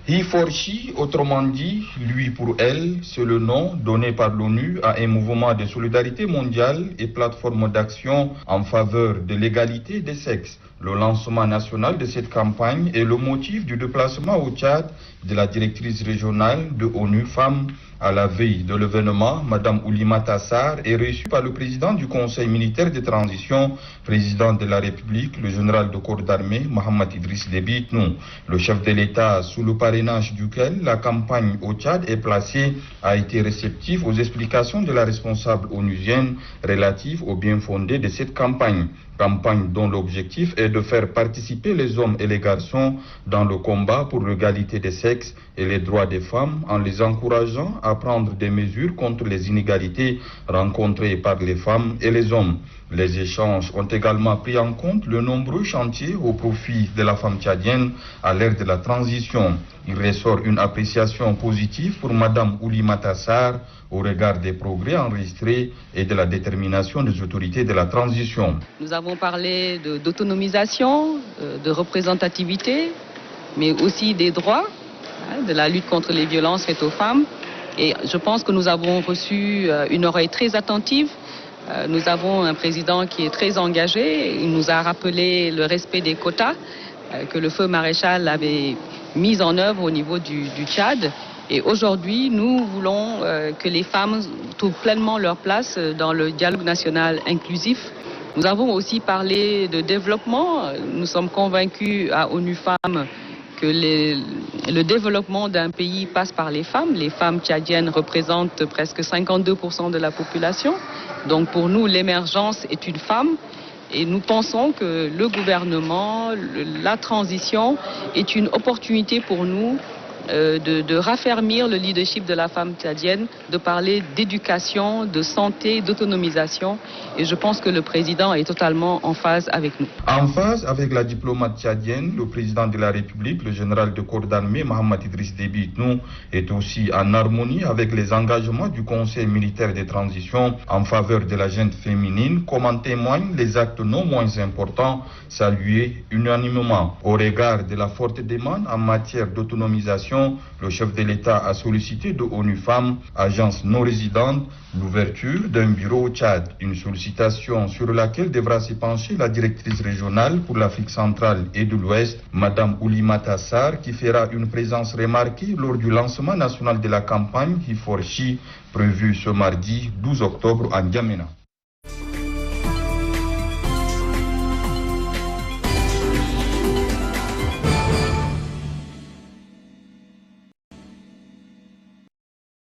He for She, autrement dit, lui pour elle, c'est le nom donné par l'ONU à un mouvement de solidarité mondiale et plateforme d'action en faveur de l'égalité des sexes. Le lancement national de cette campagne est le motif du déplacement au Tchad de la directrice régionale de ONU Femmes. À la veille de l'événement, Mme Oulimata Sarr est reçue par le président du Conseil militaire de transition, président de la République, le général de corps d'armée, Mohamed Idriss Déby Itnou. Le chef de l'État, sous le parrainage duquel la campagne au Tchad est placée, a été réceptif aux explications de la responsable onusienne relatives au bien fondé de cette campagne. Campagne dont l'objectif est de faire participer les hommes et les garçons dans le combat pour l'égalité des sexes et les droits des femmes en les encourageant à prendre des mesures contre les inégalités rencontrées par les femmes et les hommes. Les échanges ont également pris en compte le nombreux chantiers au profit de la femme tchadienne à l'ère de la transition. Il ressort une appréciation positive pour Mme Oulimata Sarr au regard des progrès enregistrés et de la détermination des autorités de la transition. Nous avons parlé d'autonomisation, de représentativité, mais aussi des droits, de la lutte contre les violences faites aux femmes. Et je pense que nous avons reçu une oreille très attentive. Nous avons un président qui est très engagé. Il nous a rappelé le respect des quotas que le feu maréchal avait mis en œuvre au niveau du Tchad. Et aujourd'hui, nous voulons que les femmes trouvent pleinement leur place dans le dialogue national inclusif. Nous avons aussi parlé de développement. Nous sommes convaincus à ONU Femmes que le développement d'un pays passe par les femmes. Les femmes tchadiennes représentent presque 52% de la population. Donc pour nous, l'émergence est une femme. Et nous pensons que le gouvernement, la transition est une opportunité pour nous de raffermir le leadership de la femme tchadienne, de parler d'éducation, de santé, d'autonomisation. Et je pense que le président est totalement en phase avec nous. En phase avec la diplomate tchadienne, le président de la République, le général de corps d'armée, Mohamed Idriss Déby Itnou, est aussi en harmonie avec les engagements du Conseil militaire de transition en faveur de la jeune féminine, comme en témoignent les actes non moins importants salués unanimement. Au regard de la forte demande en matière d'autonomisation, le chef de l'État a sollicité de ONU Femmes, agence non résidente, l'ouverture d'un bureau au Tchad. Une sollicitation sur laquelle devra se pencher la directrice régionale pour l'Afrique centrale et de l'Ouest, Mme Oulimata Sarr, qui fera une présence remarquée lors du lancement national de la campagne He for She, prévu ce mardi 12 octobre à N'Djamena.